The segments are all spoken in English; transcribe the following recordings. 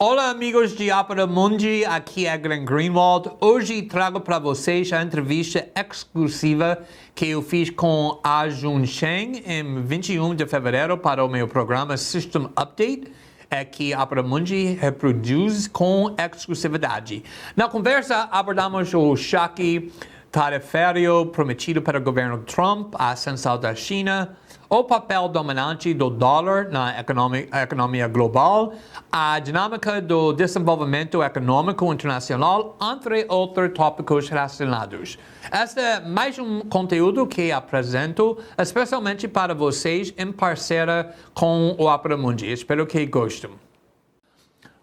Olá amigos de Opera Mundi, aqui é Glenn Greenwald. Hoje trago para vocês a entrevista exclusiva que eu fiz com Ha-Joon Chang em 21 de fevereiro para o meu programa System Update, que a Opera Mundi reproduz com exclusividade. Na conversa abordamos o choque tarifário prometido pelo governo Trump, a ascensão da China, o papel dominante do dólar na economia global, a dinâmica do desenvolvimento econômico internacional, entre outros tópicos relacionados. Este é mais um conteúdo que apresento especialmente para vocês em parceria com o Opera Mundi. Espero que gostem.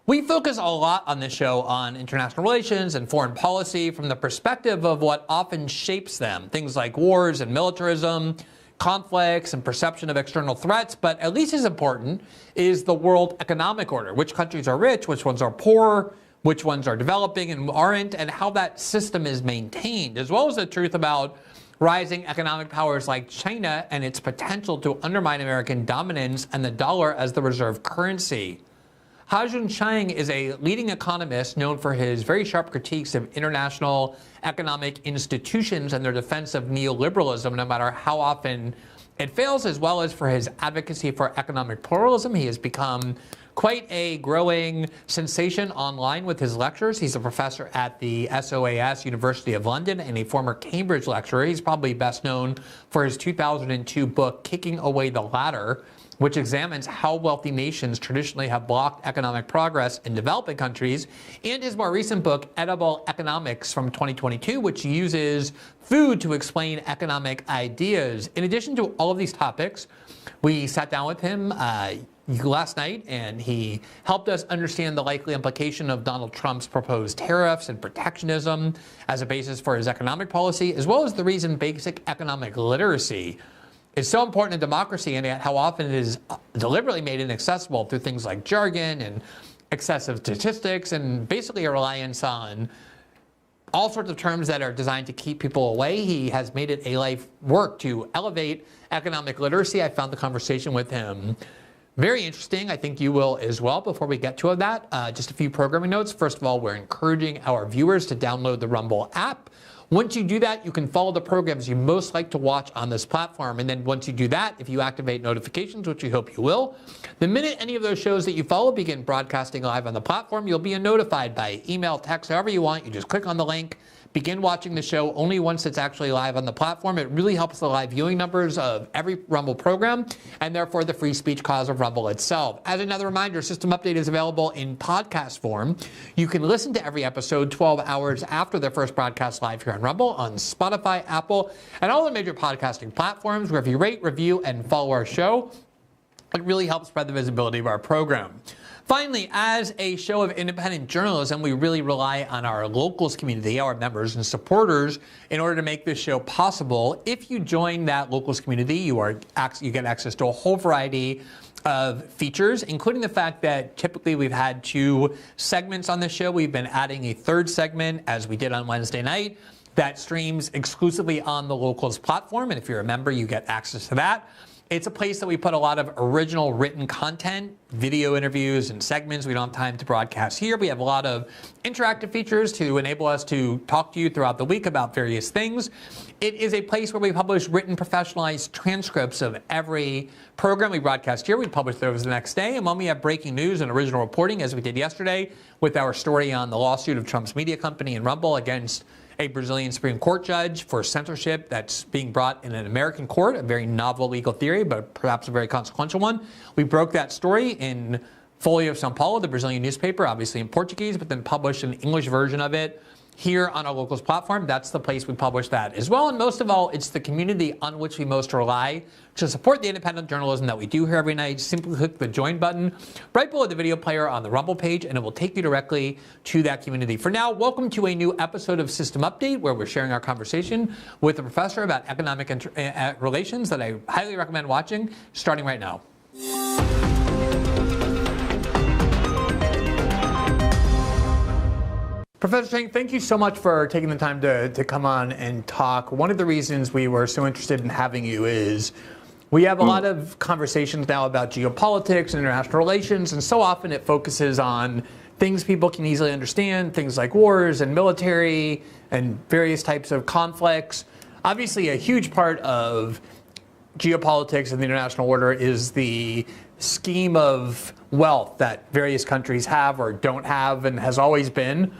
We focus a lot on this show on international relations and foreign policy from the perspective of what often shapes them, things like wars and militarism, conflicts and perception of external threats, but at least as important is the world economic order. Which countries are rich, which ones are poor, which ones are developing and aren't, and how that system is maintained, as well as the truth about rising economic powers like China and its potential to undermine American dominance and the dollar as the reserve currency. Ha-Joon Chang is a leading economist known for his very sharp critiques of international economic institutions and their defense of neoliberalism, no matter how often it fails, as well as for his advocacy for economic pluralism. He has become quite a growing sensation online with his lectures. He's a professor at the SOAS University of London and a former Cambridge lecturer. He's probably best known for his 2002 book, Kicking Away the Ladder, which examines how wealthy nations traditionally have blocked economic progress in developing countries, and his more recent book, Edible Economics from 2022, which uses food to explain economic ideas. In addition to all of these topics, we sat down with him last night, and he helped us understand the likely implication of Donald Trump's proposed tariffs and protectionism as a basis for his economic policy, as well as the reason basic economic literacy is so important in democracy, and yet how often it is deliberately made inaccessible through things like jargon and excessive statistics and basically a reliance on all sorts of terms that are designed to keep people away. He has made it a life work to elevate economic literacy. I found the conversation with him very interesting. I think you will as well. Before we get to that, just a few programming notes. First of all, we're encouraging our viewers to download the Rumble app. Once you do that, you can follow the programs you most like to watch on this platform. And then once you do that, if you activate notifications, which we hope you will, the minute any of those shows that you follow begin broadcasting live on the platform, you'll be notified by email, text, however you want. You just click on the link, begin watching the show only once it's actually live on the platform. It really helps the live viewing numbers of every Rumble program, and therefore the free speech cause of Rumble itself. As another reminder, System Update is available in podcast form. You can listen to every episode 12 hours after the first broadcast live here on Rumble on Spotify, Apple, and all the major podcasting platforms, where if you rate, review, and follow our show, it really helps spread the visibility of our program. Finally, as a show of independent journalism, we really rely on our locals community, our members and supporters, in order to make this show possible. If you join that locals community, you get access to a whole variety of features, including the fact that typically we've had 2 segments on the show. We've been adding a 3rd segment, as we did on Wednesday night, that streams exclusively on the locals platform. And if you're a member, you get access to that. It's a place that we put a lot of original written content, video interviews and segments we don't have time to broadcast here. We have a lot of interactive features to enable us to talk to you throughout the week about various things. It is a place where we publish written, professionalized transcripts of every program we broadcast here. We publish those the next day. And when we have breaking news and original reporting, as we did yesterday with our story on the lawsuit of Trump's media company and Rumble against a Brazilian Supreme Court judge for censorship that's being brought in an American court, a very novel legal theory, but perhaps a very consequential one. We broke that story in Folha of São Paulo, the Brazilian newspaper, obviously in Portuguese, but then published an English version of it here on our locals platform. That's the place we publish that as well. And most of all, it's the community on which we most rely to support the independent journalism that we do here every night. Simply click the join button right below the video player on the Rumble page, and it will take you directly to that community. For now, welcome to a new episode of System Update, where we're sharing our conversation with a professor about economic relations that I highly recommend watching, starting right now. Professor Chang, thank you so much for taking the time to come on and talk. One of the reasons we were so interested in having you is we have a lot of conversations now about geopolitics and international relations, and so often it focuses on things people can easily understand, things like wars and military and various types of conflicts. Obviously, a huge part of geopolitics and the international order is the scheme of wealth that various countries have or don't have and has always been.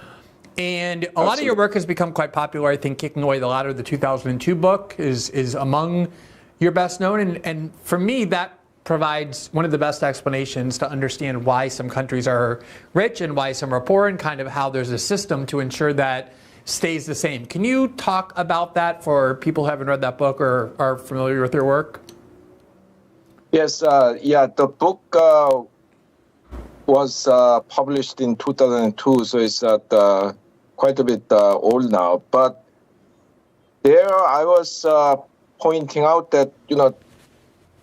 And a lot of your work has become quite popular. I think Kicking Away the Ladder, the 2002 book, is among your best known. And for me, that provides one of the best explanations to understand why some countries are rich and why some are poor, and kind of how there's a system to ensure that stays the same. Can you talk about that for people who haven't read that book or are familiar with your work? Yes, the book was published in 2002, so it's quite a bit old now. But there I was pointing out that,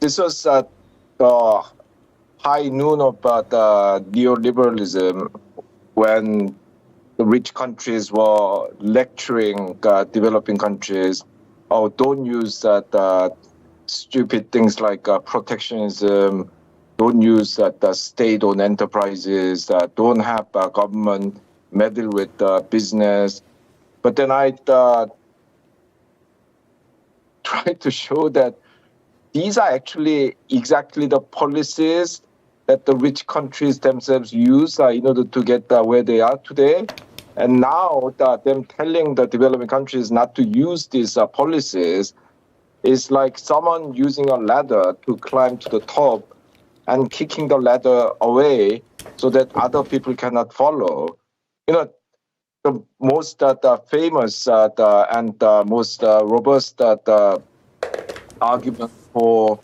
this was the high noon of the neoliberalism, when the rich countries were lecturing developing countries, oh, don't use stupid things like protectionism, don't use the state-owned enterprises, don't have government meddle with business. But then I tried to show that these are actually exactly the policies that the rich countries themselves use in order to get where they are today. And now them telling the developing countries not to use these policies is like someone using a ladder to climb to the top and kicking the ladder away so that other people cannot follow. The most famous and most robust argument for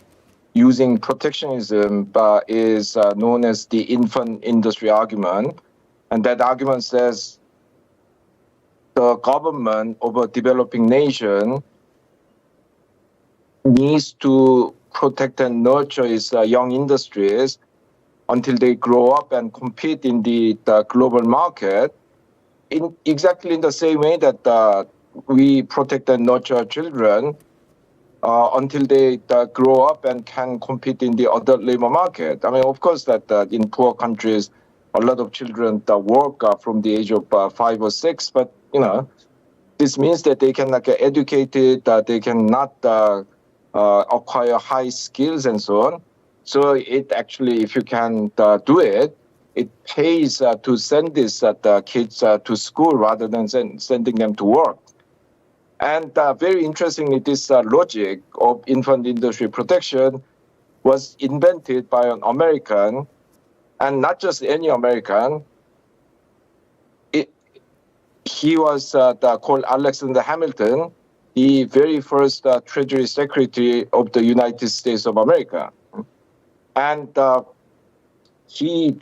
using protectionism is known as the infant industry argument. And that argument says the government of a developing nation needs to protect and nurture its young industries until they grow up and compete in the global market, in exactly in the same way that we protect and nurture our children until they grow up and can compete in the adult labor market. I mean, of course, that in poor countries, a lot of children work from the age of 5 or 6, but this means that they can get educated, they cannot acquire high skills and so on. So it actually, if you can do it, it pays to send these kids to school rather than sending them to work. And very interestingly, this logic of infant industry protection was invented by an American, and not just any American. He was called Alexander Hamilton, the very first Treasury Secretary of the United States of America. And he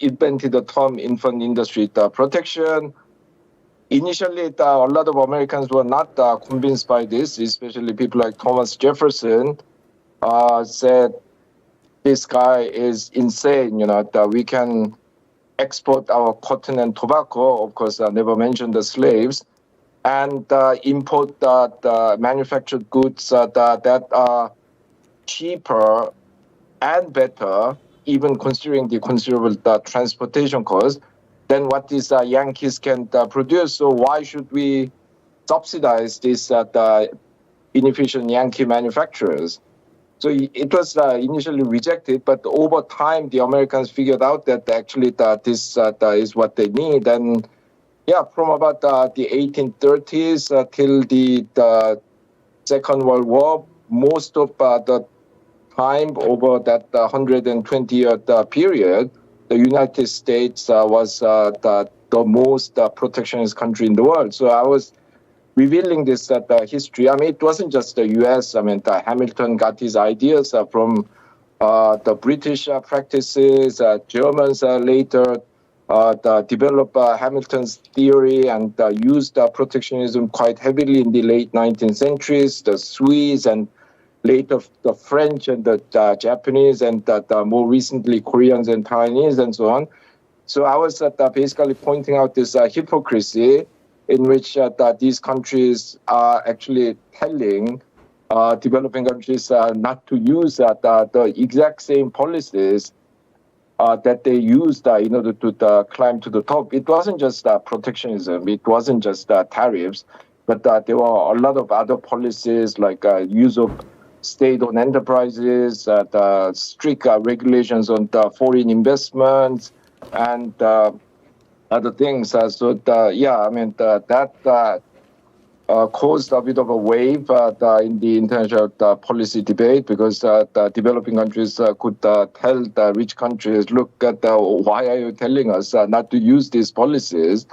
invented the term infant industry protection. Initially, a lot of Americans were not convinced by this, especially people like Thomas Jefferson said, this guy is insane, that we can export our cotton and tobacco, of course, never mentioned the slaves, and import the manufactured goods that are cheaper and better, even considering the considerable transportation costs, than what these Yankees can produce. So why should we subsidize these inefficient Yankee manufacturers? So it was initially rejected, but over time, the Americans figured out that actually this is what they need. And from about the 1830s till the Second World War, most of the time over that 120-year period, the United States was the most protectionist country in the world. So I was revealing this history. I mean, it wasn't just the U.S. I mean, Hamilton got his ideas from the British practices. Germans later developed Hamilton's theory and used protectionism quite heavily in the late 19th centuries. The Swedes and later the French and the Japanese and more recently Koreans and Chinese and so on. So I was basically pointing out this hypocrisy in which these countries are actually telling developing countries not to use the exact same policies that they used in order to climb to the top. It wasn't just protectionism. It wasn't just tariffs, but there were a lot of other policies like use of state-owned enterprises, the strict regulations on the foreign investments, and other things. That caused a bit of a wave in the international policy debate, because the developing countries could tell the rich countries, look, why are you telling us not to use these policies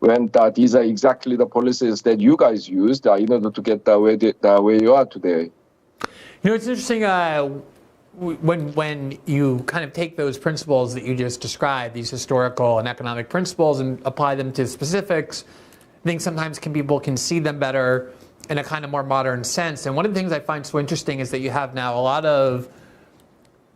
when these are exactly the policies that you guys used in order to get where you are today. You know, it's interesting when you kind of take those principles that you just described, these historical and economic principles, and apply them to specifics. I think sometimes people can see them better in a kind of more modern sense. And one of the things I find so interesting is that you have now a lot of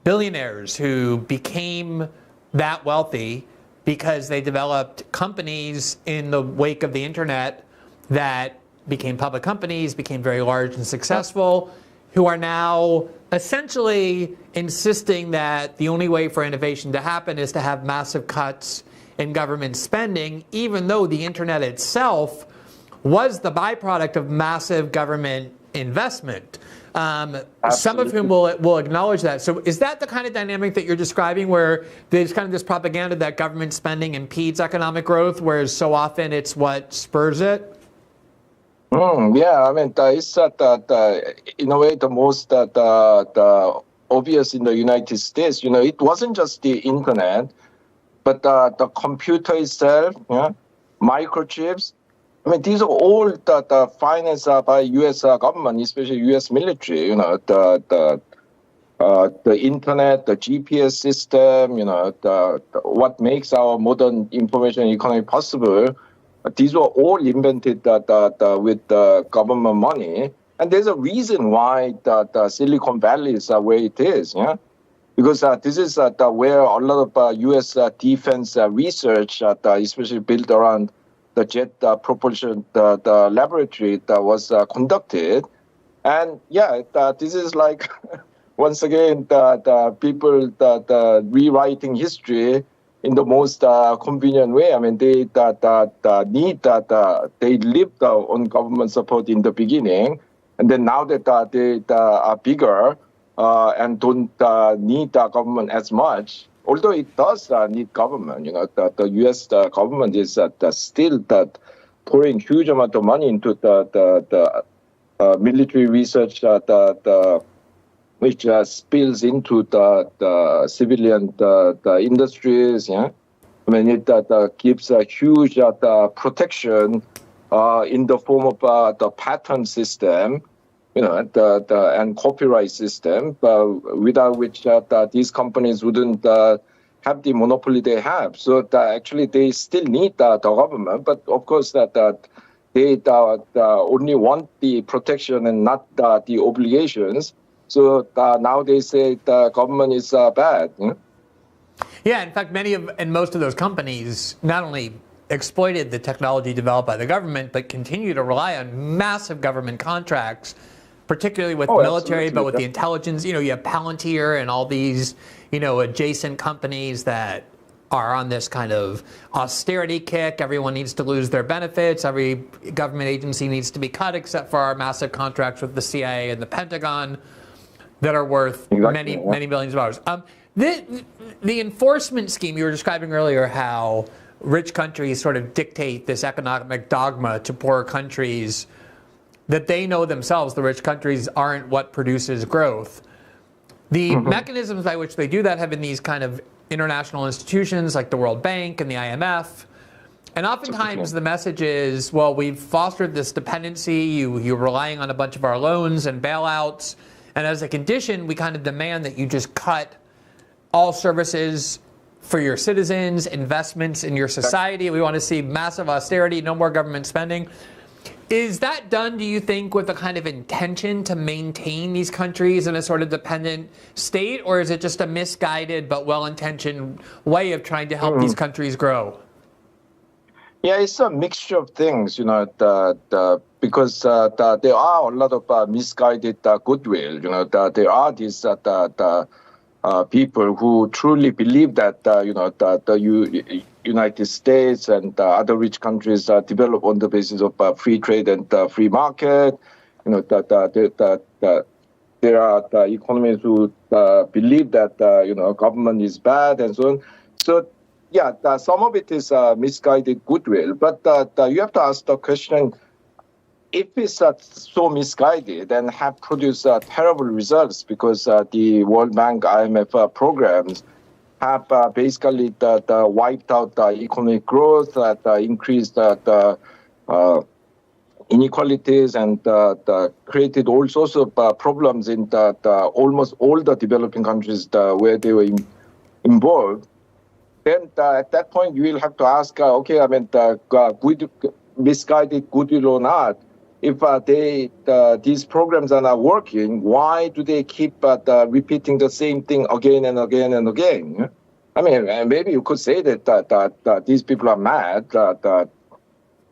billionaires who became that wealthy because they developed companies in the wake of the internet that became public companies, became very large and successful, who are now essentially insisting that the only way for innovation to happen is to have massive cuts in government spending, even though the internet itself was the byproduct of massive government investment. Some of whom will acknowledge that. So is that the kind of dynamic that you're describing, where there's kind of this propaganda that government spending impedes economic growth, whereas so often it's what spurs it? Yeah, I mean, it's in a way the most the obvious in the United States. You know, it wasn't just the internet, but the computer itself, microchips. I mean, these are all the financed by U.S. government, especially U.S. military. You know, the internet, the GPS system. You know, what makes our modern information economy possible. These were all invented with the government money, and there's a reason why the Silicon Valley is where it is. Yeah, because this is where a lot of U.S. defense research, especially built around the jet propulsion, the laboratory that was conducted. And this is like, once again, the people rewriting history in the most convenient way. I mean, they lived on government support in the beginning, and then now that they are bigger and don't need the government as much, although it does need government. You know, the U.S. government is still pouring huge amount of money into the military research, which spills into the civilian the industries. Yeah, I mean, it gives a huge protection in the form of the patent system. You know, and copyright system, without which these companies wouldn't have the monopoly they have. So actually, they still need the government, but of course they only want the protection and not the obligations. So now they say the government is bad. Yeah, in fact, most of those companies not only exploited the technology developed by the government, but continue to rely on massive government contracts, particularly with military, but with the intelligence. You know, you have Palantir and all these, adjacent companies that are on this kind of austerity kick. Everyone needs to lose their benefits. Every government agency needs to be cut, except for our massive contracts with the CIA and the Pentagon that are worth many billions of dollars. The enforcement scheme you were describing earlier, how rich countries sort of dictate this economic dogma to poorer countries, that they know themselves, the rich countries, aren't what produces growth. The mechanisms by which they do that have been these kind of international institutions like the World Bank and the IMF. And oftentimes the message is, well, we've fostered this dependency, you're relying on a bunch of our loans and bailouts, and as a condition, we kind of demand that you just cut all services for your citizens, investments in your society. We want to see massive austerity, no more government spending. Is that done, do you think, with a kind of intention to maintain these countries in a sort of dependent state, or is it just a misguided but well-intentioned way of trying to help these countries grow? Yeah, it's a mixture of things, because there are a lot of misguided goodwill. There are these people who truly believe that the United States and other rich countries develop on the basis of free trade and free market. There are economies who believe that government is bad and so on. So yeah, some of it is misguided goodwill, but you have to ask the question: if it's so misguided and have produced terrible results because the World Bank, IMF programs have basically wiped out economic growth, increased inequalities, and created all sorts of problems in almost all the developing countries where they were involved, then at that point you will have to ask, misguided goodwill or not, if these programs are not working, why do they keep repeating the same thing again and again and again? I mean, maybe you could say that these people are mad.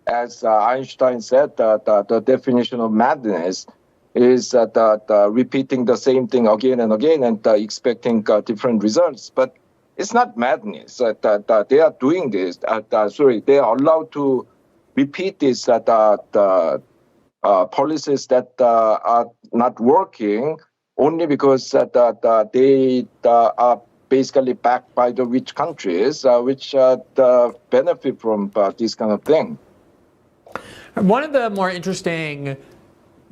As Einstein said, the definition of madness is repeating the same thing again and again and expecting different results. But it's not madness. They are doing this. They are allowed to repeat this policies that are not working only because they are basically backed by the rich countries, which benefit from this kind of thing. One of the more interesting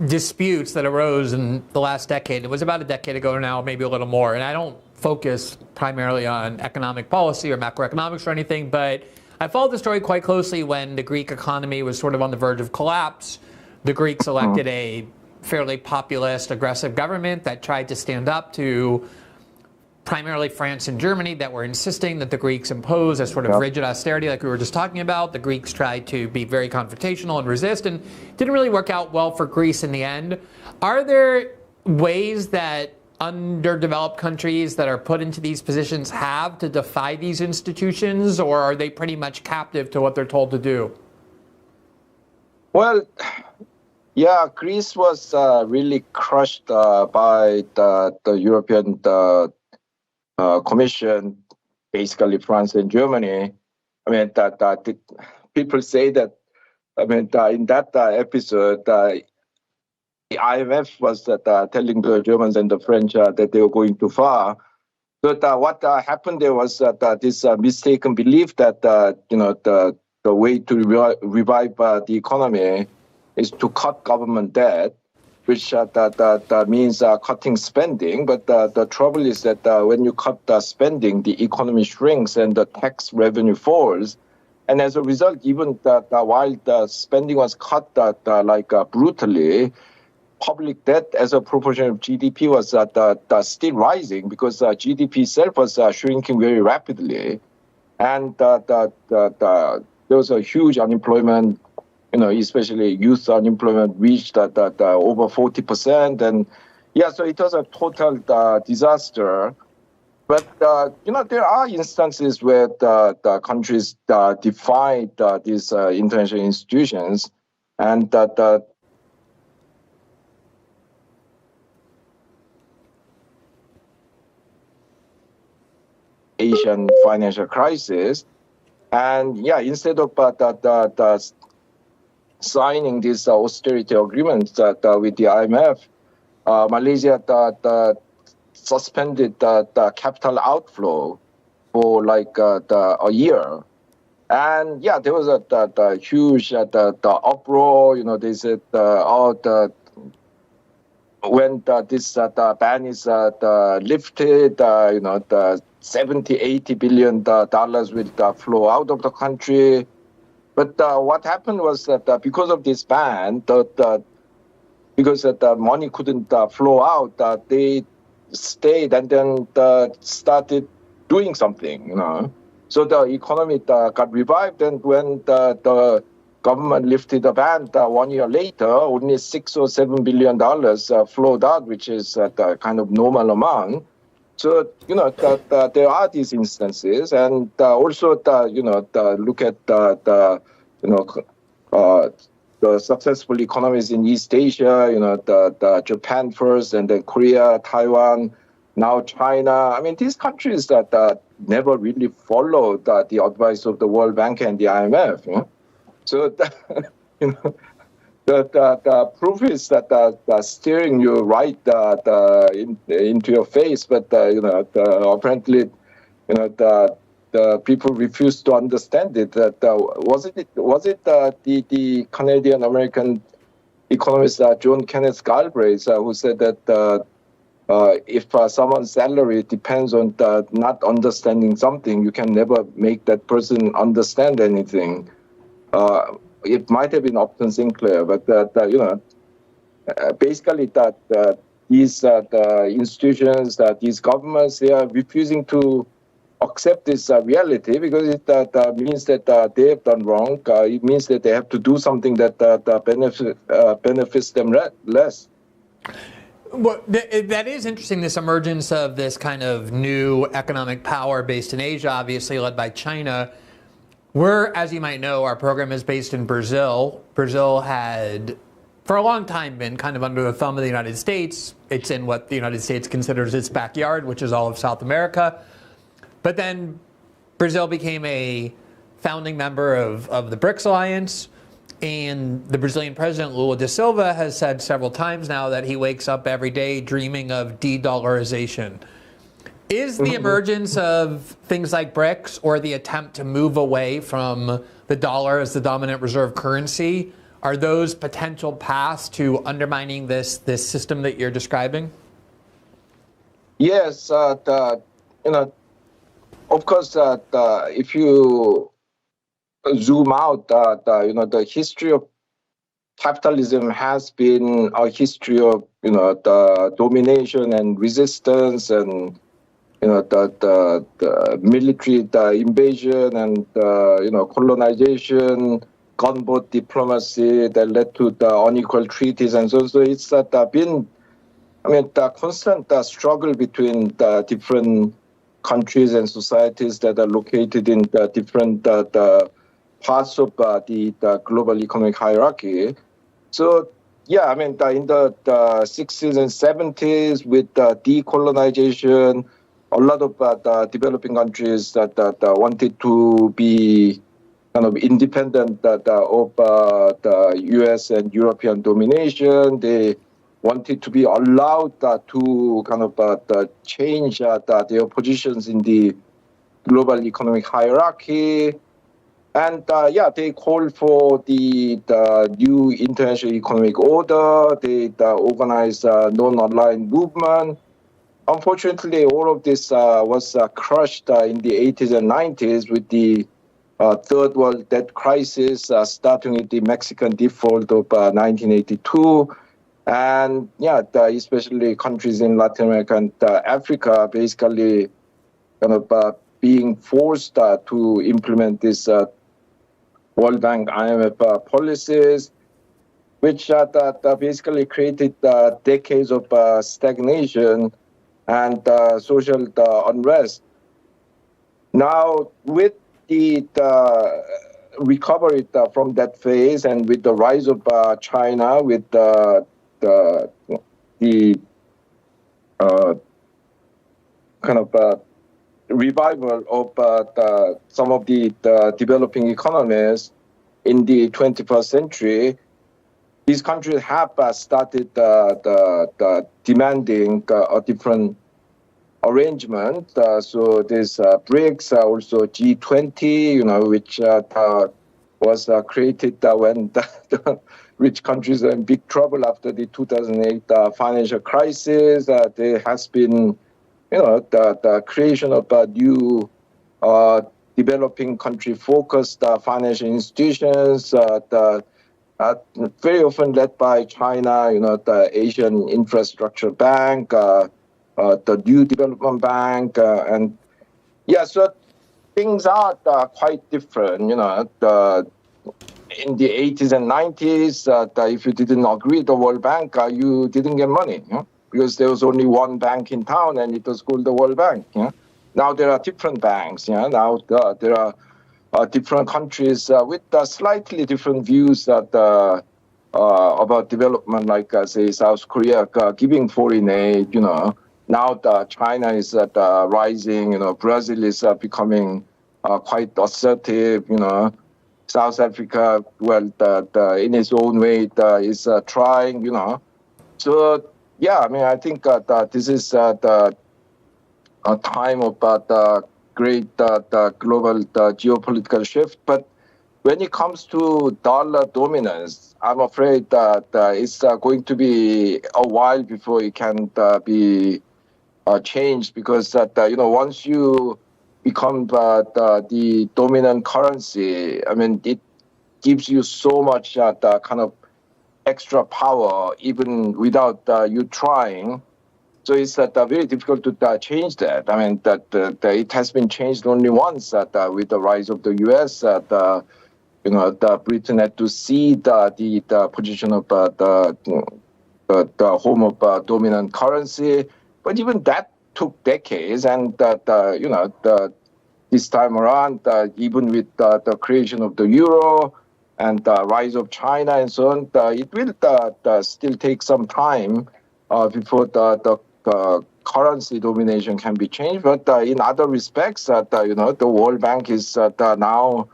disputes that arose in the last decade, it was about a decade ago now, maybe a little more, and I don't focus primarily on economic policy or macroeconomics or anything, but I followed the story quite closely when the Greek economy was sort of on the verge of collapse. The Greeks elected a fairly populist, aggressive government that tried to stand up to primarily France and Germany that were insisting that the Greeks impose a sort of rigid austerity like we were just talking about. The Greeks tried to be very confrontational and resist, and didn't really work out well for Greece in the end. Are there ways that underdeveloped countries that are put into these positions have to defy these institutions, or are they pretty much captive to what they're told to do? Well, yeah, Greece was really crushed by the European Commission, basically France and Germany. I mean, people say that, in that episode, the IMF was telling the Germans and the French that they were going too far. But what happened there was this mistaken belief that, the way to revive the economy is to cut government debt, which that means cutting spending. But the trouble is that when you cut the spending, the economy shrinks and the tax revenue falls. And as a result, even while the spending was cut brutally, public debt as a proportion of GDP was still rising because GDP itself was shrinking very rapidly. And there was a huge unemployment, especially youth unemployment reached over 40%. And so it was a total disaster. But, there are instances where the countries defy these international institutions, and the Asian financial crisis. And instead of signing these austerity agreements with the IMF, Malaysia suspended the capital outflow for a year. And there was a huge uproar. They said, when this ban is lifted, the 70-80 billion dollars will flow out of the country. But what happened was that because of this ban, because the money couldn't flow out, they stayed and then started doing something. So the economy got revived, and when the government lifted the ban 1 year later, only $6 or $7 billion flowed out, which is the kind of normal amount. So, there are these instances, and also, look at the successful economies in East Asia, the Japan first, and then Korea, Taiwan, now China. I mean, these countries that never really followed the advice of the World Bank and the IMF. So, you know, the proof is that the steering you right into your face, but apparently, the people refuse to understand it. That was it the Canadian American economist John Kenneth Galbraith who said that if someone's salary depends on not understanding something, you can never make that person understand anything. It might have been Upton Sinclair, but basically these institutions, these governments, they are refusing to accept this reality because it means that they have done wrong. It means that they have to do something that benefits them less. Well, that is interesting, this emergence of this kind of new economic power based in Asia, obviously led by China. We're, as you might know, our program is based in Brazil. Brazil had, for a long time, been kind of under the thumb of the United States. It's in what the United States considers its backyard, which is all of South America. But then Brazil became a founding member of the BRICS alliance. And the Brazilian president, Lula da Silva, has said several times now that he wakes up every day dreaming of de-dollarization. Is the emergence of things like BRICS or the attempt to move away from the dollar as the dominant reserve currency, are those potential paths to undermining this system that you're describing? Yes, of course, if you zoom out, the history of capitalism has been a history of the domination and resistance and the military invasion and colonization, gunboat diplomacy that led to the unequal treaties, and so it's been, the constant struggle between the different countries and societies that are located in the different parts of the global economic hierarchy. So, yeah, in the 60s and 70s with decolonization, a lot of the developing countries that wanted to be kind of independent of the U.S. and European domination. They wanted to be allowed to kind of change their positions in the global economic hierarchy. And they called for the new international economic order. They organized a non-aligned movement. Unfortunately, all of this was crushed in the 80s and 90s with the third world debt crisis, starting with the Mexican default of 1982. And especially countries in Latin America and Africa basically kind of being forced to implement this World Bank, IMF policies, which basically created decades of stagnation and social unrest. Now, with the recovery from that phase and with the rise of China, with the kind of revival of some of the developing economies in the 21st century, these countries have started demanding a different arrangement. So there's BRICS, also G20, which was created when the rich countries are in big trouble after the 2008 financial crisis. There has been, the creation of new developing country-focused financial institutions, very often led by China, the Asian Infrastructure Bank, the New Development Bank, so things are quite different. In the 80s and 90s, if you didn't agree with the World Bank, you didn't get money, because there was only one bank in town, and it was called the World Bank. Now there are different banks. Now there are different countries with slightly different views that about development, like say South Korea giving foreign aid, now China is rising. Brazil is becoming quite assertive. South Africa, well, in its own way, is trying. So yeah, I mean, I think this is the a time of the great the global geopolitical shift. But when it comes to dollar dominance, I'm afraid that it's going to be a while before it can be changed, because once you become the dominant currency, I mean, it gives you so much the kind of extra power even without you trying. So it's very difficult to change that. I mean, that it has been changed only once with the rise of the U.S. The Britain had to cede the position of the home of dominant currency, but even that took decades. And this time around, even with the creation of the euro and the rise of China and so on, it will still take some time before the currency domination can be changed. But in other respects, the World Bank is now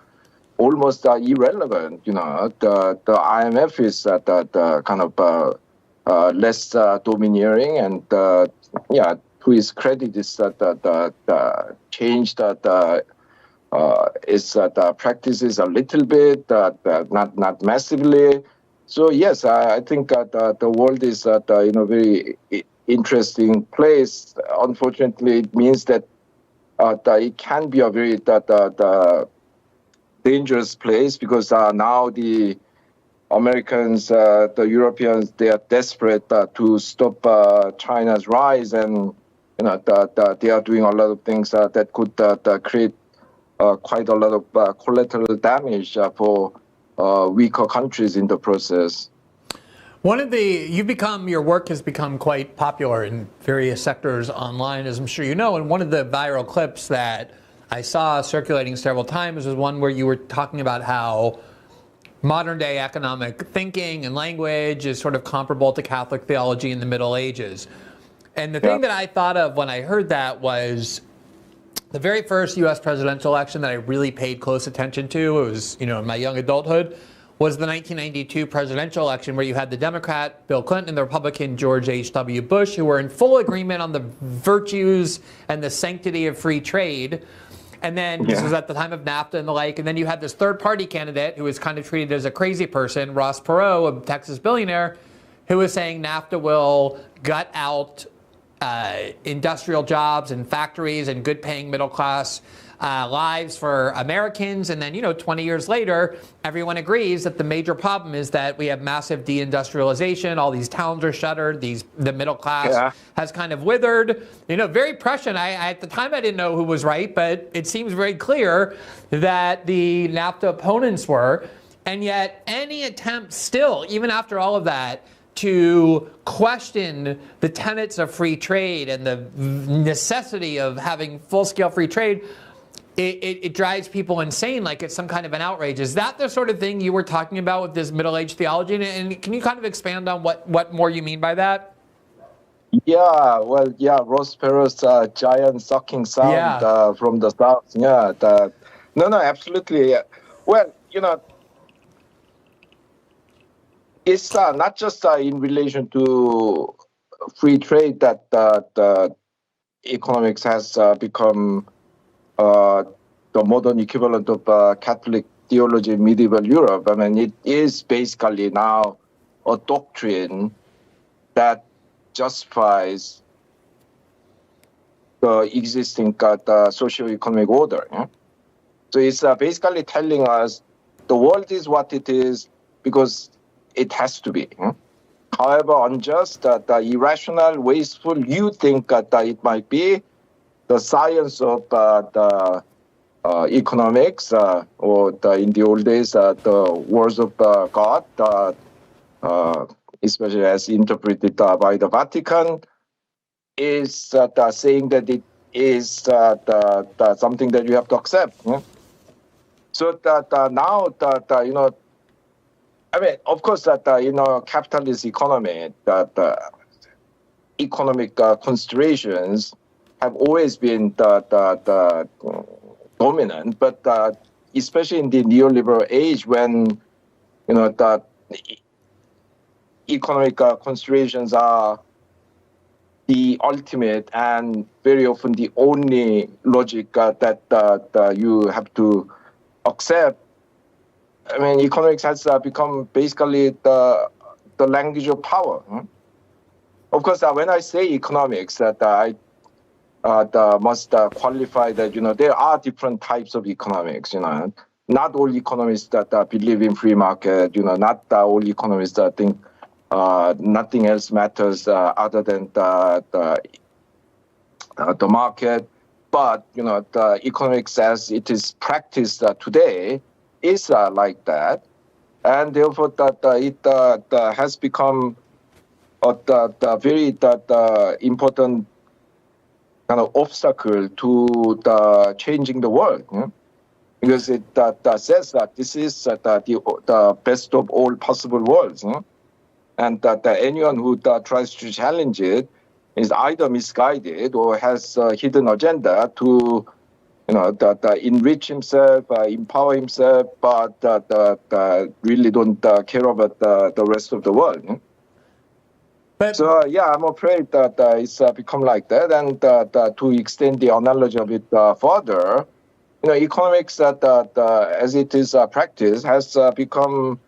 almost irrelevant. The IMF is the kind of less domineering, and to his credit, is the change is practices a little bit, not massively. So yes, I think the world is in a very interesting place. Unfortunately, it means that it can be a very dangerous place, because now the Americans, the Europeans, they are desperate to stop China's rise, and they are doing a lot of things that could create quite a lot of collateral damage for weaker countries in the process. Your work has become quite popular in various sectors online, as I'm sure you know, and one of the viral clips that I saw circulating several times was one where you were talking about how modern day economic thinking and language is sort of comparable to Catholic theology in the Middle Ages. And the thing that I thought of when I heard that was the very first U.S. presidential election that I really paid close attention to, it was, in my young adulthood, was the 1992 presidential election, where you had the Democrat Bill Clinton and the Republican George H.W. Bush, who were in full agreement on the virtues and the sanctity of free trade. And then this was at the time of NAFTA and the like. And then you had this third party candidate who was kind of treated as a crazy person, Ross Perot, a Texas billionaire, who was saying NAFTA will gut out industrial jobs and factories and good paying middle class lives for Americans. And then, 20 years later, everyone agrees that the major problem is that we have massive deindustrialization. All these towns are shuttered. The middle class has kind of withered. Very prescient. At the time, I didn't know who was right, but it seems very clear that the NAFTA opponents were. And yet any attempt still, even after all of that, to question the tenets of free trade and the necessity of having full-scale free trade, it drives people insane, like it's some kind of an outrage. Is that the sort of thing you were talking about with this middle-age theology? And can you kind of expand on what more you mean by that? Yeah, well, Ross Perot's giant sucking sound from the South. No, absolutely. Well, it's not just in relation to free trade that the economics has become the modern equivalent of Catholic theology in medieval Europe. I mean, it is basically now a doctrine that justifies the existing socio-economic order. So it's basically telling us the world is what it is because it has to be. However unjust, the irrational, wasteful you think that it might be, the science of the economics, or in the old days, the words of God, especially as interpreted by the Vatican, is saying that it is something that you have to accept. So now I mean, of course, that in a capitalist economy, that economic considerations have always been the dominant, but especially in the neoliberal age, when the economic considerations are the ultimate and very often the only logic that you have to accept. I mean, economics has become basically the language of power. Of course, when I say economics, that I must qualify that there are different types of economics. Not all economists that believe in free market. Not all economists that think nothing else matters other than the market. But the economics as it is practiced today is like that, and therefore it has become the very important kind of obstacle to the changing the world, because it says that this is the best of all possible worlds, and that anyone who tries to challenge it is either misguided or has a hidden agenda to enrich himself, empower himself, but really don't care about the rest of the world. But, so yeah, I'm afraid that it's become like that, and to extend the analogy of it further, economics as it is practiced has become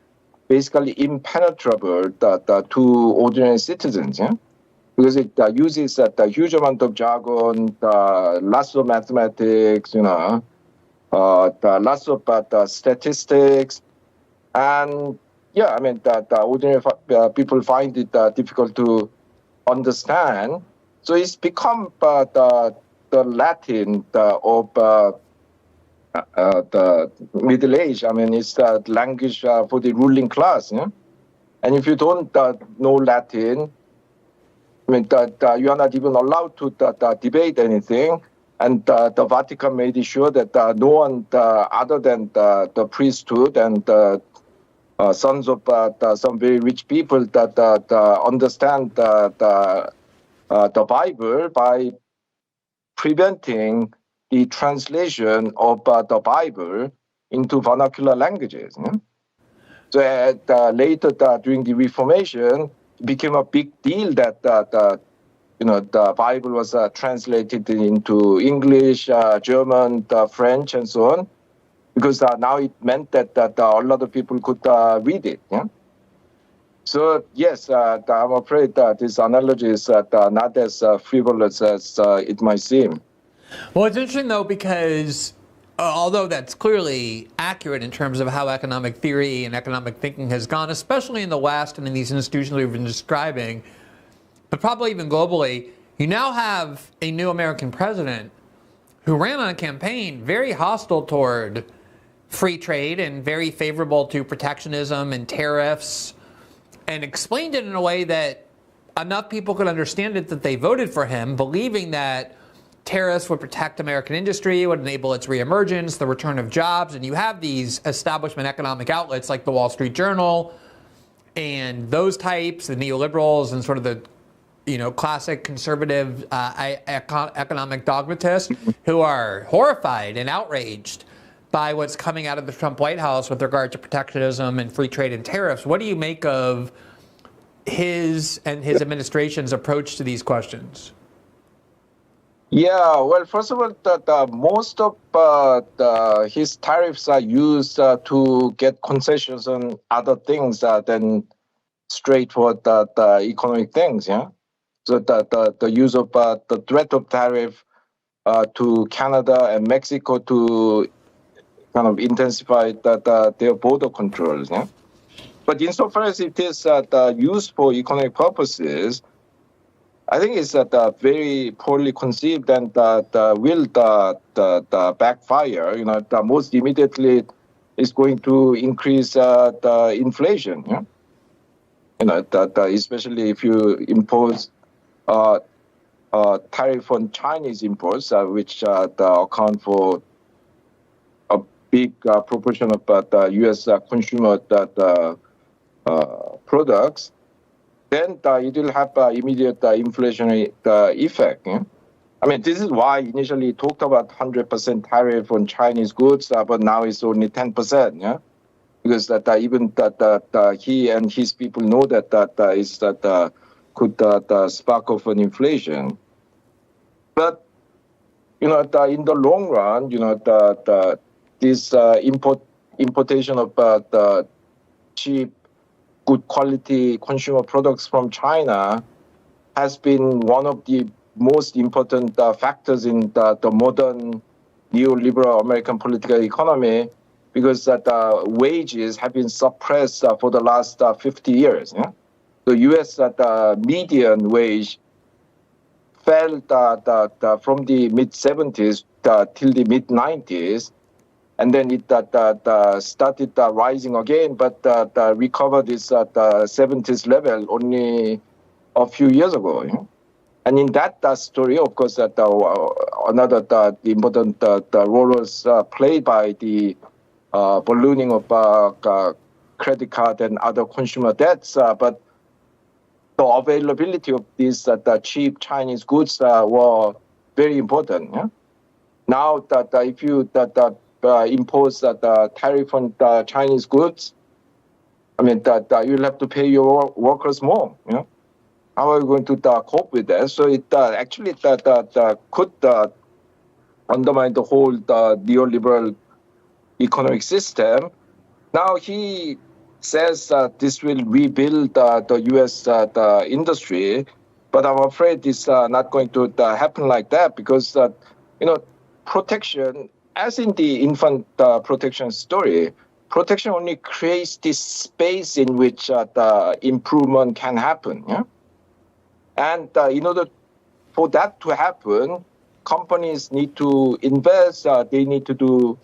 basically impenetrable to ordinary citizens, because it uses a huge amount of jargon, lots of mathematics, lots of statistics, and yeah, I mean that ordinary people find it difficult to understand. So it's become the Latin of the Middle Age. I mean, it's the language for the ruling class. And if you don't know Latin, I mean, you are not even allowed to debate anything. And the Vatican made sure that no one other than the priesthood and the sons of some very rich people that understand the Bible by preventing the translation of the Bible into vernacular languages. So later, during the Reformation, it became a big deal that the Bible was translated into English, German, French, and so on, because now it meant that a lot of people could read it. So yes, I'm afraid that this analogy is not as frivolous as it might seem. Well, it's interesting, though, because although that's clearly accurate in terms of how economic theory and economic thinking has gone, especially in the West and in these institutions we've been describing, but probably even globally, you now have a new American president who ran on a campaign very hostile toward free trade and very favorable to protectionism and tariffs, and explained it in a way that enough people could understand it that they voted for him, believing that tariffs would protect American industry, would enable its reemergence, the return of jobs. And you have these establishment economic outlets like the Wall Street Journal and those types, the neoliberals and sort of the classic conservative economic dogmatists who are horrified and outraged by what's coming out of the Trump White House with regard to protectionism and free trade and tariffs. What do you make of his and his administration's approach to these questions? Yeah, well, first of all, most of his tariffs are used to get concessions on other things than straightforward the economic things. Yeah, so the use of the threat of tariff to Canada and Mexico to kind of intensify their border controls. Yeah? But insofar as it is used for economic purposes, I think it's very poorly conceived and will backfire. Most immediately is going to increase the inflation. Yeah? Especially if you impose tariff on Chinese imports, which account for a big proportion of the U.S. consumer products. then it will have immediate inflationary effect. Yeah? I mean, this is why initially talked about 100% tariff on Chinese goods, but now it's only 10%. Yeah, because even he and his people know that could spark of an inflation. But in the long run, this importation of the cheap, good quality consumer products from China has been one of the most important factors in the modern neoliberal American political economy, because wages have been suppressed for the last 50 years. Yeah? The U.S. Median wage fell from the mid-70s till the mid-90s, and then it started rising again, but recovered its 70s level only a few years ago. You know? And in that story, of course, another the important role was played by the ballooning of credit card and other consumer debts, but the availability of these the cheap Chinese goods were very important. Yeah? Now that if you impose the tariff on the Chinese goods, I mean you'll have to pay your workers more. You know? How are you going to cope with that? So it actually could undermine the whole neoliberal economic system. Now he says this will rebuild the U.S. industry, but I'm afraid it's not going to happen like that, because protection, as in the infant protection story, protection only creates this space in which the improvement can happen. Yeah? And in order for that to happen, companies need to invest. They need to do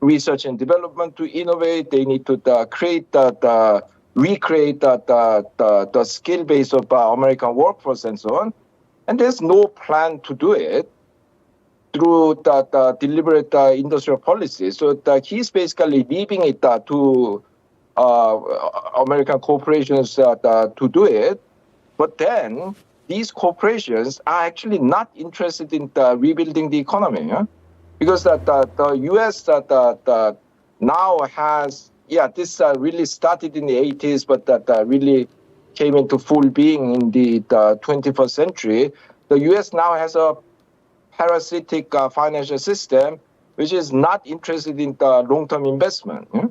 research and development to innovate. They need to recreate the skill base of American workforce and so on. And there's no plan to do it through the deliberate industrial policy. So he's basically leaving it to American corporations to do it. But then these corporations are actually not interested in rebuilding the economy. Yeah? Because the U.S. now has, this really started in the 80s, but that really came into full being in the 21st century. The U.S. now has a parasitic financial system, which is not interested in the long-term investment. Yeah?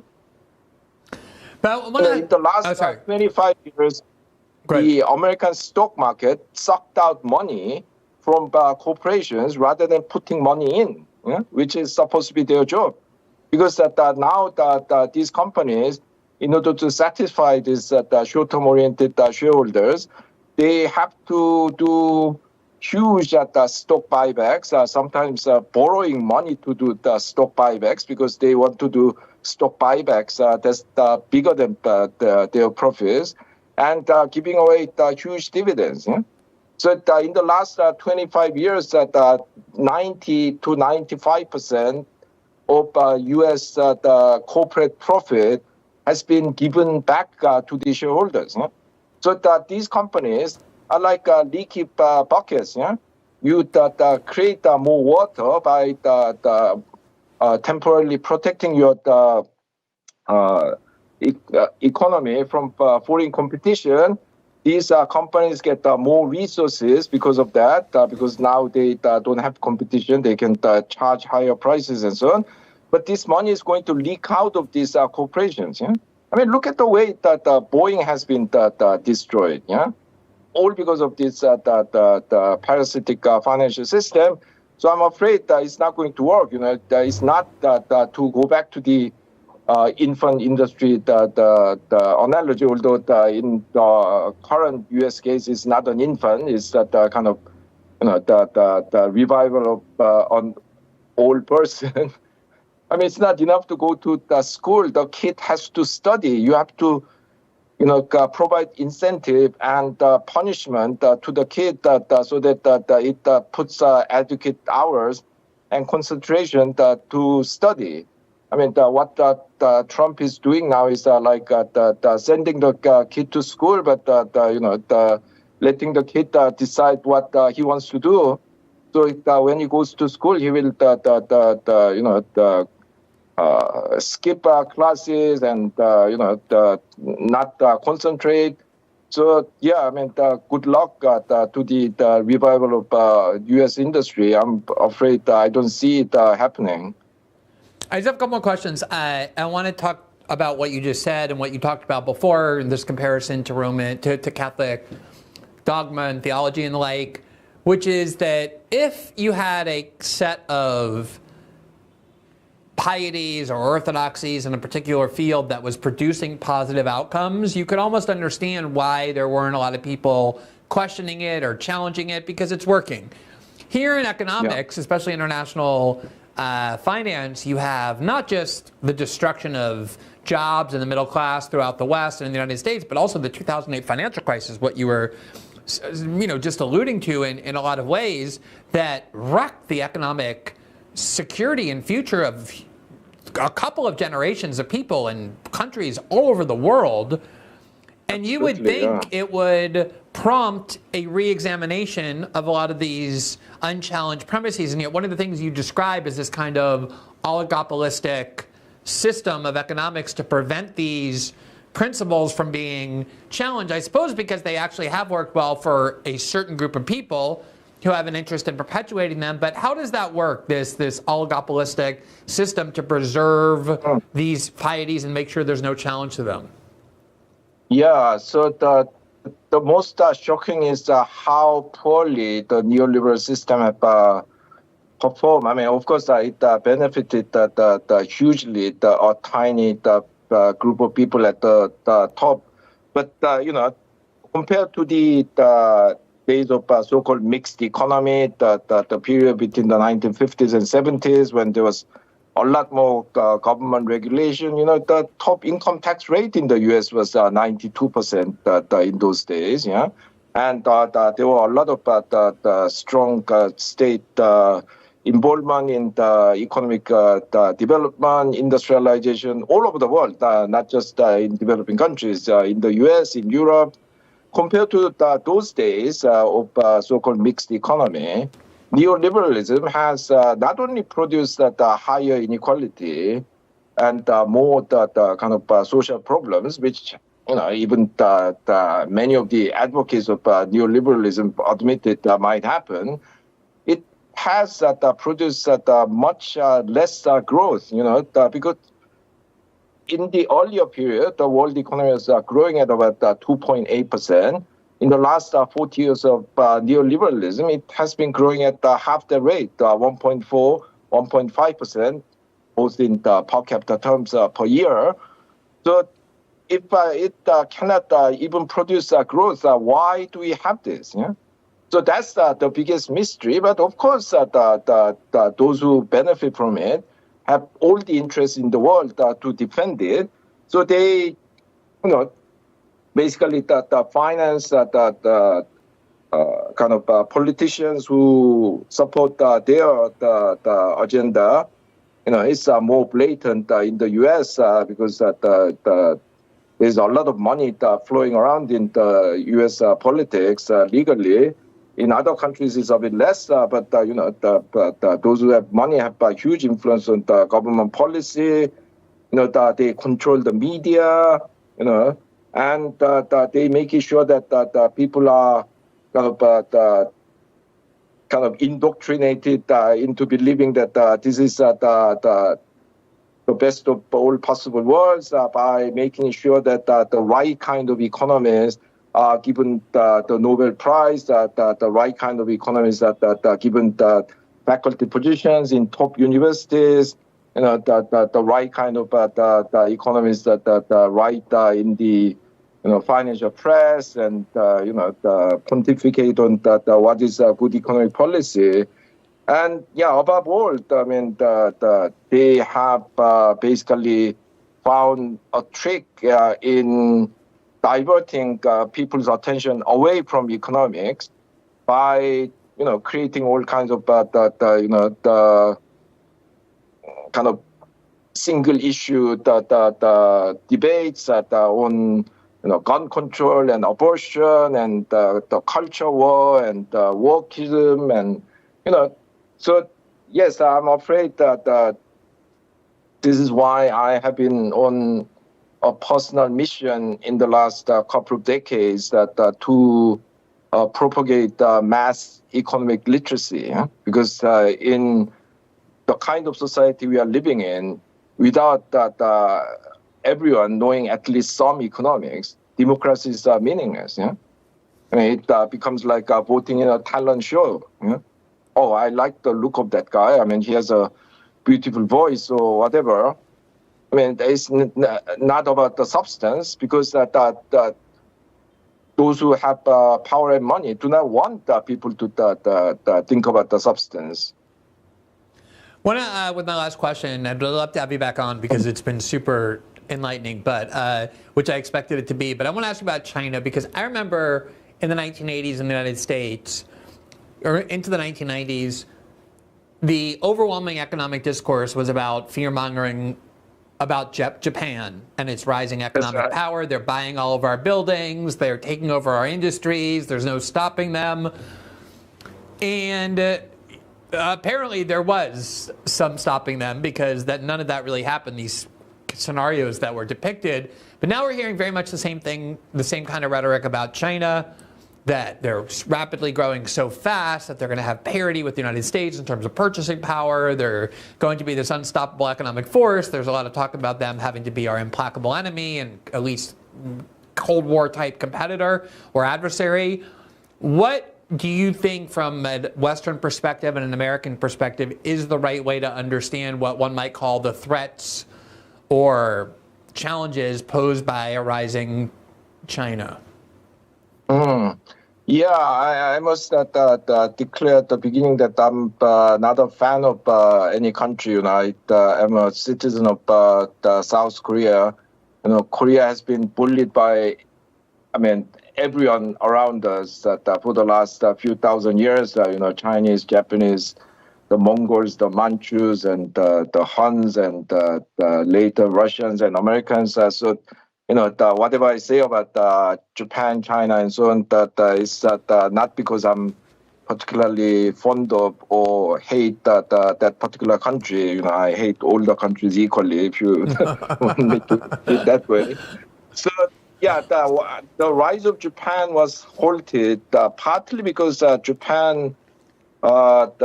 But in the last 25 years, the American stock market sucked out money from corporations rather than putting money in, which is supposed to be their job. Because now these companies, in order to satisfy these short-term oriented shareholders, they have to do huge stock buybacks, sometimes borrowing money to do the stock buybacks, because they want to do stock buybacks that's bigger than their profits, and giving away huge dividends. Yeah? So in the last 25 years, 90 to 95% of U.S. corporate profit has been given back to the shareholders. Yeah? So these companies are like leaky buckets. Yeah? You create more water by temporarily protecting your economy from foreign competition. These companies get more resources because of that, because now they don't have competition. They can charge higher prices and so on. But this money is going to leak out of these corporations. Yeah? I mean, look at the way that Boeing has been destroyed. Yeah? All because of this the parasitic financial system. So I'm afraid that it's not going to work. It's not to go back to the infant industry, the analogy, although in the current U.S. case is not an infant, it's kind of the revival of an old person. I mean, it's not enough to go to the school. The kid has to study. You have to provide incentive and punishment to the kid so that it puts adequate hours and concentration to study. I mean, what Trump is doing now is like sending the kid to school, but letting the kid decide what he wants to do. So when he goes to school, he will skip classes and not concentrate. So yeah, I mean, good luck to the revival of U.S. industry. I'm afraid I don't see it happening. I just have a couple more questions. I want to talk about what you just said and what you talked about before in this comparison to Roman to Catholic dogma and theology and the like, which is that if you had a set of pieties or orthodoxies in a particular field that was producing positive outcomes, you could almost understand why there weren't a lot of people questioning it or challenging it because it's working. Here in economics, especially international finance, you have not just the destruction of jobs in the middle class throughout the West and in the United States, but also the 2008 financial crisis, what you were just alluding to in a lot of ways, that wrecked the economic security and future of a couple of generations of people in countries all over the world. And you would think it would prompt a re-examination of a lot of these unchallenged premises. And yet one of the things you describe is this kind of oligopolistic system of economics to prevent these principles from being challenged, I suppose because they actually have worked well for a certain group of people who have an interest in perpetuating them. But how does that work, this oligopolistic system to preserve these pieties and make sure there's no challenge to them? Yeah, so the most shocking is how poorly the neoliberal system have performed. I mean, of course, it benefited hugely a tiny group of people at the top. But, compared to the days of so-called mixed economy, the period between the 1950s and 70s when there was a lot more government regulation. The top income tax rate in the U.S. was 92% in those days. Yeah, and there were a lot of the strong state involvement in the economic development, industrialization all over the world, not just in developing countries, in the U.S., in Europe. Compared to those days of so-called mixed economy, neoliberalism has not only produced higher inequality and more kind of social problems, which even many of the advocates of neoliberalism admitted might happen. It has produced much less growth. Because in the earlier period, the world economy was growing at about 2.8%. In the last 40 years of neoliberalism, it has been growing at half the rate, 1.4, 1.5%, both in per capita terms per year. So if it cannot even produce growth, why do we have this? Yeah? So that's the biggest mystery. But of course, those who benefit from it have all the interest in the world to defend it. So they, basically the finance, the kind of politicians who support their agenda, it's more blatant in the U.S. Because there's a lot of money flowing around in the U.S. Politics legally. In other countries, it's a bit less, but those who have money have a huge influence on the government policy. They control the media. And they making sure that people are kind of indoctrinated into believing that this is the best of all possible worlds by making sure that the right kind of economists are given the Nobel Prize, the right kind of economists that given the faculty positions in top universities, the right kind of the economists that write in the financial press and the pontificate on what is a good economic policy. And yeah, above all, I mean, they have basically found a trick in diverting people's attention away from economics by creating all kinds of the kind of single issue the debates on gun control and abortion and the culture war and wokeism and so yes, I'm afraid that this is why I have been on a personal mission in the last couple of decades to propagate mass economic literacy, because in the kind of society we are living in, without everyone knowing at least some economics, democracy is meaningless. I mean, it becomes like voting in a talent show. Oh, I like the look of that guy. I mean, he has a beautiful voice or whatever. I mean, it's not about the substance, because those who have power and money do not want people to think about the substance. With my last question, I'd love to have you back on because it's been super enlightening, but which I expected it to be. But I want to ask you about China, because I remember in the 1980s in the United States, or into the 1990s, the overwhelming economic discourse was about fear-mongering about Japan and its rising economic power. They're buying all of our buildings. They're taking over our industries. There's no stopping them. And apparently there was some stopping them, because none of that really happened, these scenarios that were depicted. But now we're hearing very much the same thing, the same kind of rhetoric about China, that they're rapidly growing so fast that they're going to have parity with the United States in terms of purchasing power. They're going to be this unstoppable economic force. There's a lot of talk about them having to be our implacable enemy and at least Cold War type competitor or adversary. What do you think from a Western perspective and an American perspective is the right way to understand what one might call the threats or challenges posed by a rising China? Yeah, I must declare at the beginning that I'm not a fan of any country. I'm a citizen of South Korea. Korea has been bullied by, everyone around us for the last few thousand years. Chinese, Japanese, the Mongols, the Manchus, and the Huns, and the later Russians and Americans. So whatever I say about Japan, China, and so on, is not because I'm particularly fond of or hate that particular country. I hate all the countries equally, if you want me to put it that way. So, yeah, the rise of Japan was halted partly because Japan got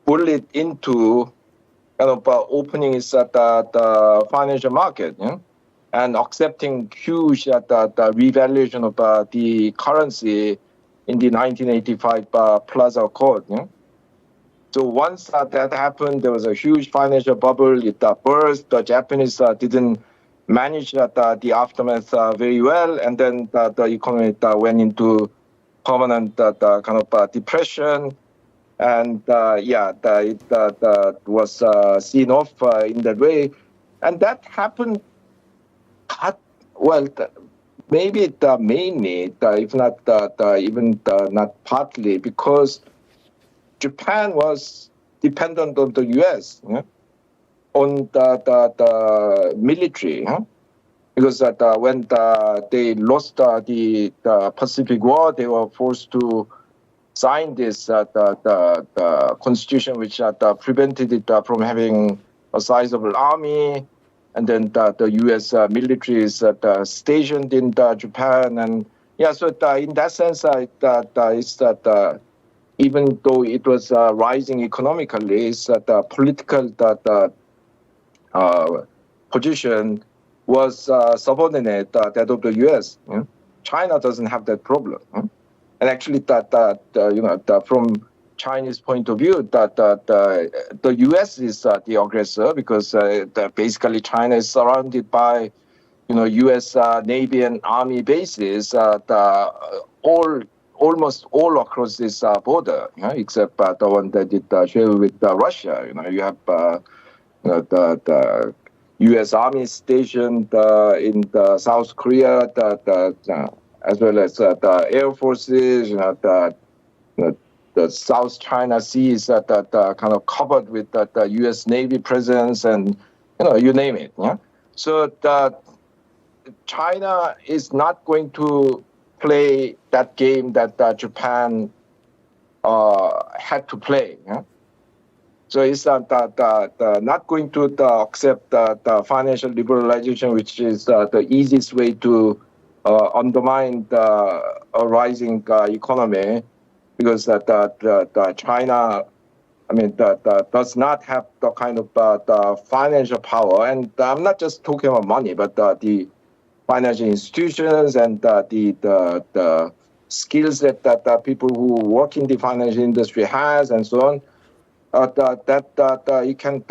bullied into opening its the financial market, and accepting huge the revaluation of the currency in the 1985 Plaza Accord. So once that happened, there was a huge financial bubble. It burst. The Japanese didn't manage the aftermath very well, and then the economy went into permanent kind of depression. And it was seen off in that way. And that happened, maybe mainly, if not even not partly, because Japan was dependent on the U.S. On the military. Because when they lost the Pacific War, they were forced to signed this the constitution, which prevented it from having a sizable army, and then the U.S. military is stationed in Japan, and so in that sense, it's even though it was rising economically, it's the political position was subordinate that of the U.S. China doesn't have that problem. And actually, from Chinese point of view, the U.S. is the aggressor, because basically China is surrounded by, U.S. Navy and Army bases, almost all across this border, except the one that it share with Russia. You have the U.S. Army stationed in South Korea, as well as the air forces, the the South China Sea is kind of covered with the U.S. Navy presence, and you name it. Yeah. So China is not going to play that game that Japan had to play. Yeah? So it's not going to accept the financial liberalization, which is the easiest way to undermine the rising economy, because China, does not have the kind of the financial power, and I'm not just talking about money, but the financial institutions and the skills that people who work in the financial industry has, and so on, that you can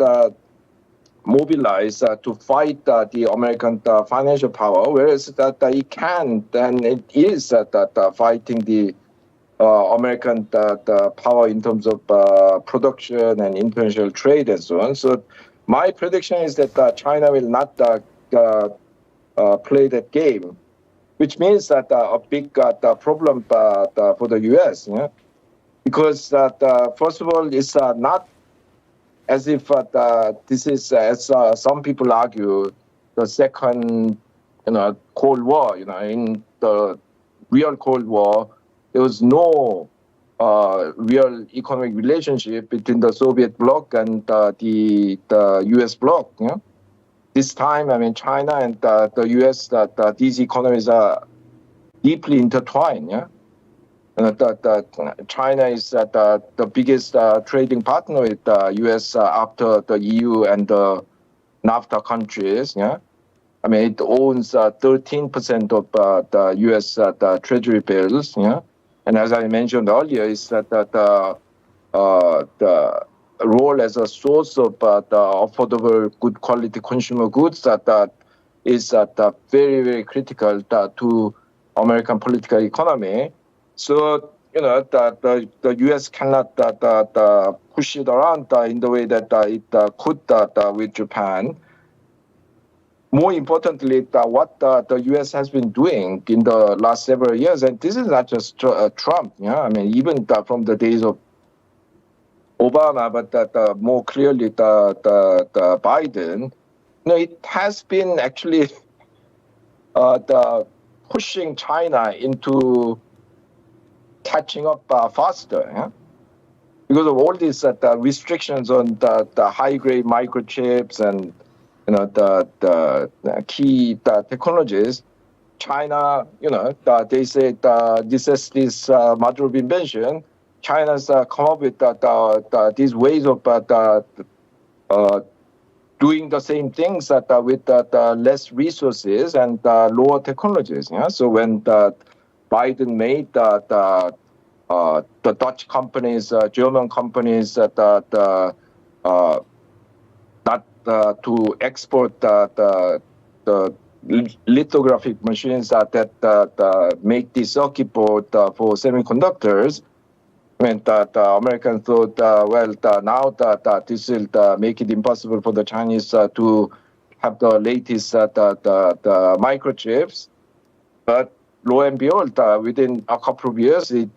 mobilize to fight the American financial power, whereas that it can, and it is fighting the American the power in terms of production and international trade and so on. So my prediction is that China will not play that game, which means that a big problem for the U.S. Because first of all, it's not as if this is, as some people argue, the second Cold War. In the real Cold War, there was no real economic relationship between the Soviet bloc and the U.S. bloc. This time, China and the U.S., these economies are deeply intertwined. China is the biggest trading partner with the U.S. After the EU and the NAFTA countries. It owns 13% of the U.S. the Treasury bills. And as I mentioned earlier, is that the role as a source of the affordable, good quality consumer goods that is very, very critical to American political economy. So the U.S. cannot push it around in the way that it could with Japan. More importantly, what the U.S. has been doing in the last several years, and this is not just Trump. Even from the days of Obama, but more clearly the Biden. It has been actually the pushing China into catching up faster, because of all these restrictions on the high-grade microchips and the key technologies. China, they say this is this mother of invention. China's come up with these ways of doing the same things with less resources and lower technologies. So when Biden made the Dutch companies, German companies not to export the lithographic machines that make the circuit board for semiconductors. The Americans thought, now that this will make it impossible for the Chinese to have the latest the microchips. But lo and behold, within a couple of years, it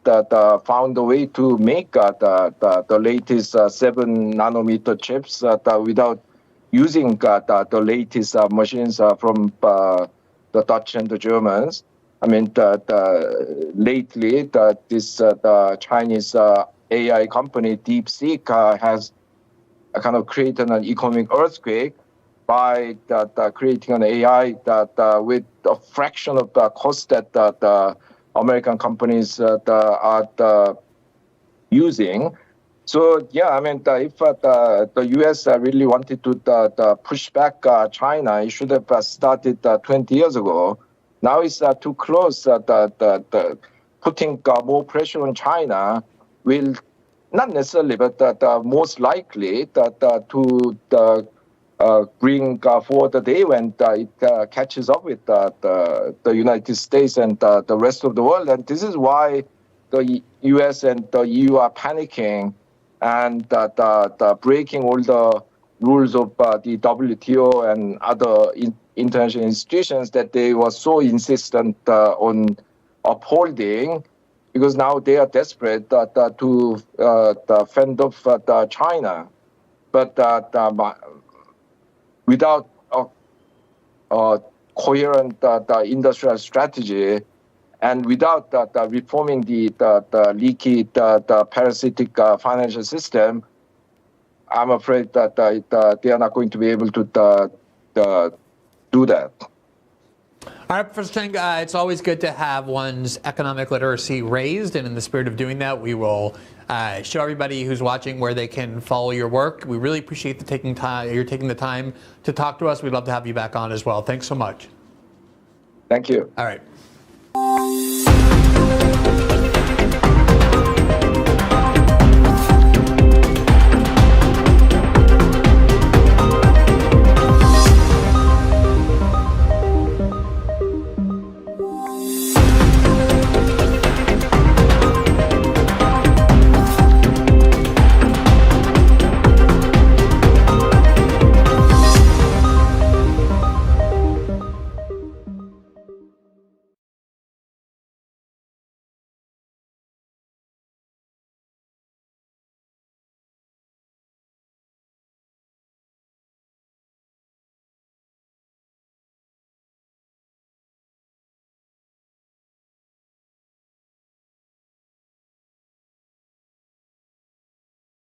found a way to make the latest 7 nanometer chips without using the latest machines from the Dutch and the Germans. Lately, this Chinese AI company, DeepSeek, has kind of created an economic earthquake by creating an AI with a fraction of the cost that the American companies are using. So, if the U.S. really wanted to push back China, it should have started 20 years ago. Now it's too close. Putting more pressure on China will not necessarily, but most likely to bring forward the day when it catches up with the United States and the rest of the world. And this is why the U.S. and the EU are panicking and breaking all the rules of the WTO and other international institutions that they were so insistent on upholding, because now they are desperate to fend off China. But without a coherent industrial strategy and without reforming the leaky, parasitic financial system, I'm afraid that they are not going to be able to do that. All right, Professor Chang, it's always good to have one's economic literacy raised, and in the spirit of doing that, we will show everybody who's watching where they can follow your work. We really appreciate you're taking the time to talk to us. We'd love to have you back on as well. Thanks so much. Thank you. All right.